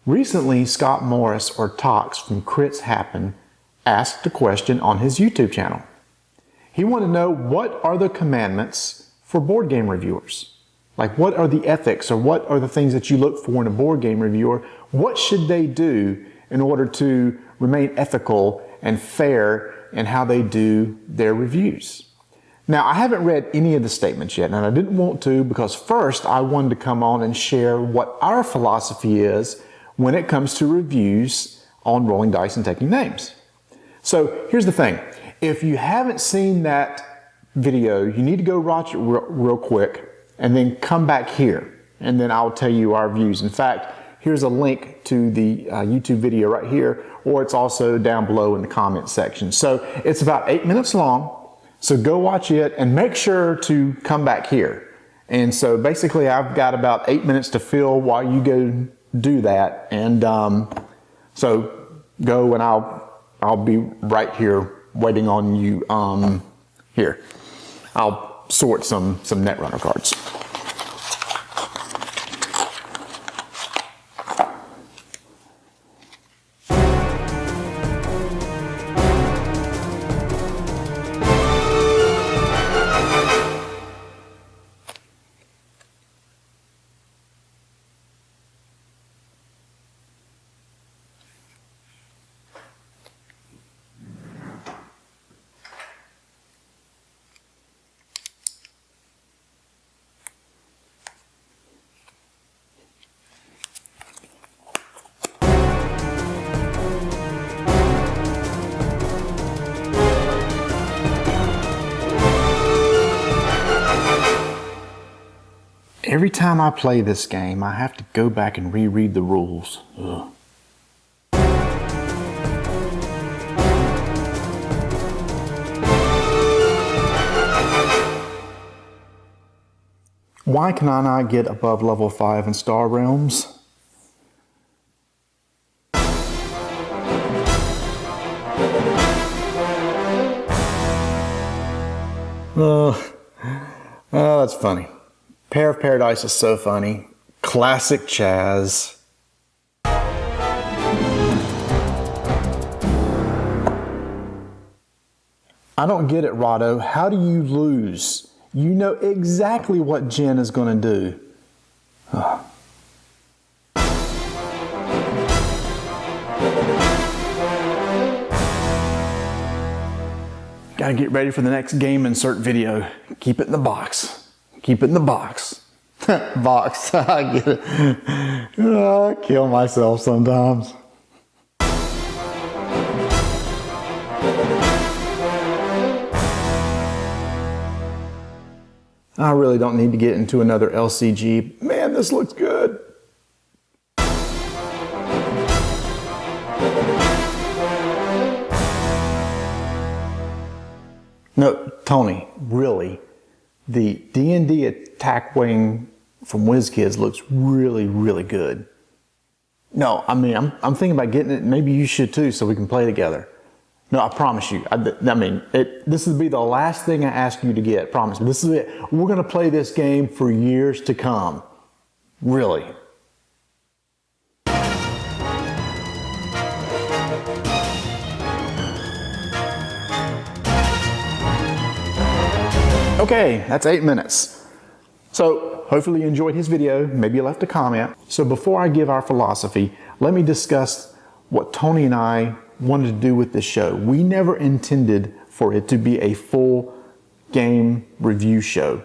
Recently, Scott Morris, or Tox from Crits Happen, asked a question on his YouTube channel. He wanted to know, what are the commandments for board game reviewers? Like, what are the ethics, or what are the things that you look for in a board game reviewer? What should they do in order to remain ethical and fair in how they do their reviews? Now, I haven't read any of the statements yet, and I didn't want to, because first I wanted to come on and share what our philosophy is when it comes to reviews on rolling dice and taking names. So here's the thing. If you haven't seen that video, you need to go watch it real quick and then come back here, and then I'll tell you our views. In fact, here's a link to the YouTube video right here, or it's also down below in the comment section. So it's about 8 minutes long, so go watch it and make sure to come back here. And so basically I've got about 8 minutes to fill while you go do that, and so go, and I'll be right here waiting on you. Here, I'll sort some Netrunner cards. Every time I play this game, I have to go back and reread the rules. Ugh. Why can I not get above level 5 in Star Realms? Oh, that's funny. Pair of Paradise is so funny. Classic Chaz. I don't get it, Rado. How do you lose? You know exactly what Jen is going to do. Oh. Gotta get ready for the next game insert video. Keep it in the box. Keep it in the box. Box, I get it. Oh, I kill myself sometimes. I really don't need to get into another LCG. Man, this looks good. No, Tony, really. The D&D attack wing from WizKids looks really, really good. No, I mean, I'm thinking about getting it. Maybe you should too, so we can play together. No, I promise you. This will be the last thing I ask you to get. Promise me. This is it. We're going to play this game for years to come. Really. Okay, that's 8 minutes. So hopefully you enjoyed his video. Maybe you left a comment. So before I give our philosophy, let me discuss what Tony and I wanted to do with this show. We never intended for it to be a full game review show.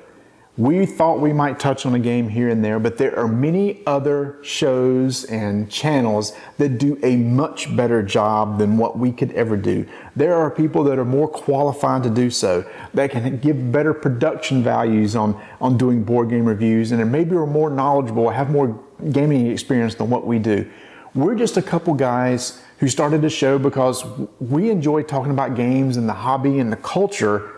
We thought we might touch on a game here and there, but there are many other shows and channels that do a much better job than what we could ever do. There are people that are more qualified to do so, that can give better production values on doing board game reviews, and maybe are more knowledgeable, have more gaming experience than what we do. We're just a couple guys who started a show because we enjoy talking about games and the hobby and the culture,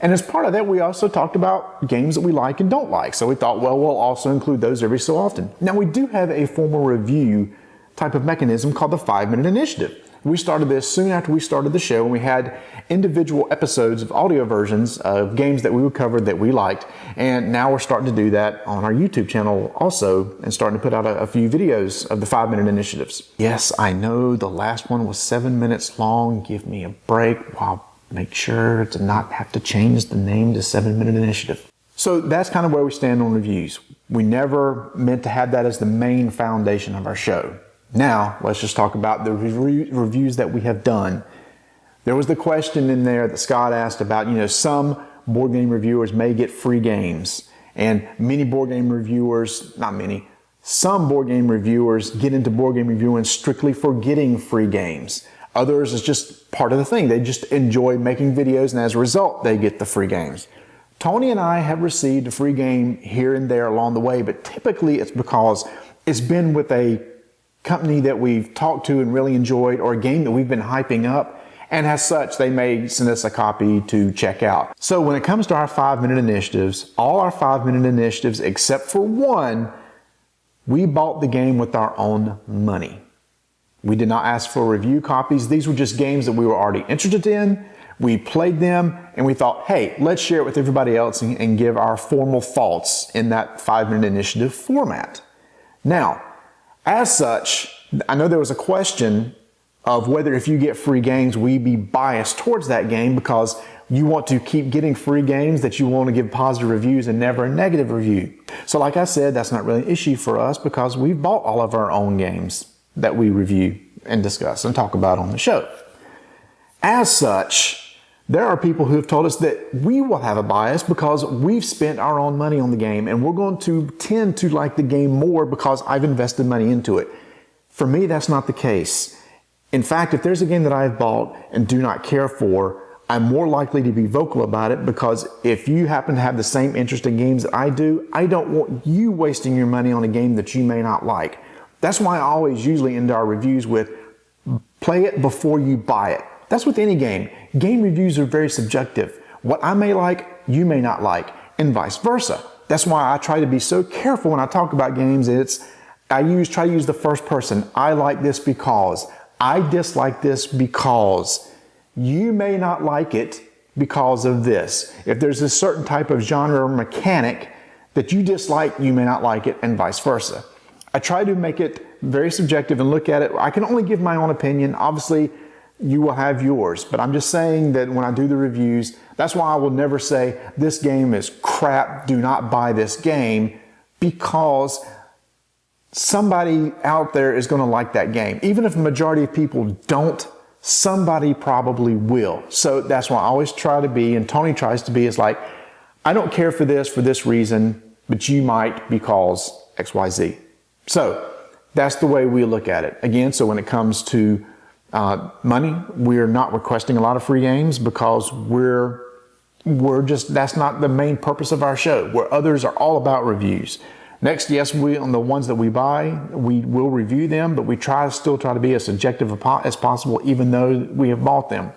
And as part of that, we also talked about games that we like and don't like. So we thought, well, we'll also include those every so often. Now, we do have a formal review type of mechanism called the 5-minute initiative. We started this soon after we started the show, and we had individual episodes of audio versions of games that we would cover that we liked. And now we're starting to do that on our YouTube channel also, and starting to put out a few videos of the 5-minute initiatives. Yes, I know the last one was 7 minutes long. Give me a break. I'll make sure to not have to change the name to 7-minute initiative. So that's kind of where we stand on reviews. We never meant to have that as the main foundation of our show. Now, let's just talk about the reviews that we have done. There was the question in there that Scott asked about, some board game reviewers may get free games. And many board game reviewers, not many, some board game reviewers get into board game reviewing strictly for getting free games. Others is just part of the thing. They just enjoy making videos, and as a result, they get the free games. Tony and I have received a free game here and there along the way, but typically it's because it's been with a company that we've talked to and really enjoyed, or a game that we've been hyping up, and as such, they may send us a copy to check out. So when it comes to our 5-minute initiatives, all our 5-minute initiatives, except for one, we bought the game with our own money. We did not ask for review copies. These were just games that we were already interested in. We played them, and we thought, hey, let's share it with everybody else and give our formal thoughts in that 5-minute initiative format. Now, as such, I know there was a question of whether if you get free games, we be biased towards that game because you want to keep getting free games, that you want to give positive reviews and never a negative review. So like I said, that's not really an issue for us because we've bought all of our own games that we review and discuss and talk about on the show. As such, there are people who have told us that we will have a bias because we've spent our own money on the game, and we're going to tend to like the game more because I've invested money into it. For me, that's not the case. In fact, if there's a game that I've bought and do not care for, I'm more likely to be vocal about it, because if you happen to have the same interest in games that I do, I don't want you wasting your money on a game that you may not like. That's why I always usually end our reviews with, play it before you buy it. That's with any game. Game reviews are very subjective. What I may like, you may not like, and vice versa. That's why I try to be so careful when I talk about games. I try to use the first person. I like this because. I dislike this because. You may not like it because of this. If there's a certain type of genre or mechanic that you dislike, you may not like it, and vice versa. I try to make it very subjective and look at it. I can only give my own opinion. Obviously, you will have yours, but I'm just saying that when I do the reviews, that's why I will never say this game is crap, do not buy this game, because somebody out there is going to like that game. Even if the majority of people don't, somebody probably will. So that's why I always try to be, and Tony tries to be, is like, I don't care for this reason, but you might because XYZ. So that's the way we look at it. Again, so when it comes to money, we're not requesting a lot of free games because we're just, that's not the main purpose of our show, where others are all about reviews. Next, yes, on the ones that we buy, we will review them, but we still try to be as subjective as possible, even though we have bought them.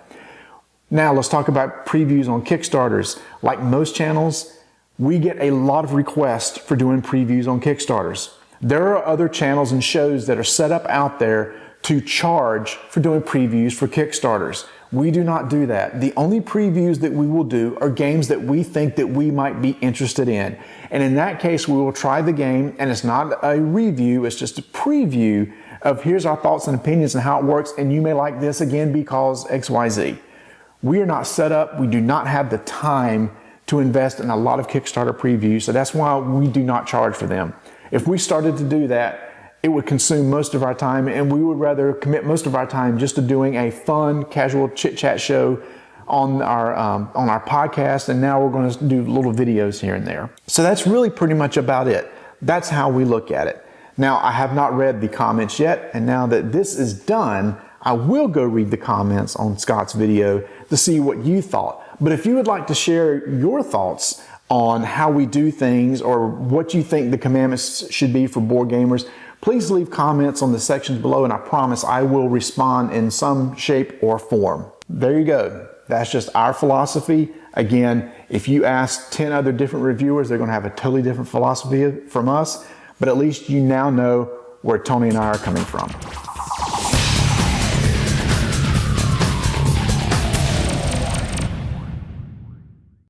Now, let's talk about previews on Kickstarters. Like most channels, we get a lot of requests for doing previews on Kickstarters. There are other channels and shows that are set up out there to charge for doing previews for Kickstarters. We do not do that. The only previews that we will do are games that we think that we might be interested in. And in that case, we will try the game, and it's not a review, it's just a preview of here's our thoughts and opinions and how it works, and you may like this again because XYZ. We are not set up, we do not have the time to invest in a lot of Kickstarter previews, so that's why we do not charge for them. If we started to do that, it would consume most of our time, and we would rather commit most of our time just to doing a fun, casual chit-chat show on our podcast, and now we're going to do little videos here and there. So that's really pretty much about it. That's how we look at it. Now, I have not read the comments yet, and now that this is done, I will go read the comments on Scott's video to see what you thought. But if you would like to share your thoughts on how we do things or what you think the commandments should be for board gamers, please leave comments on the sections below, and I promise I will respond in some shape or form. There you go. That's just our philosophy. Again, if you ask 10 other different reviewers, they're going to have a totally different philosophy from us, but at least you now know where Tony and I are coming from.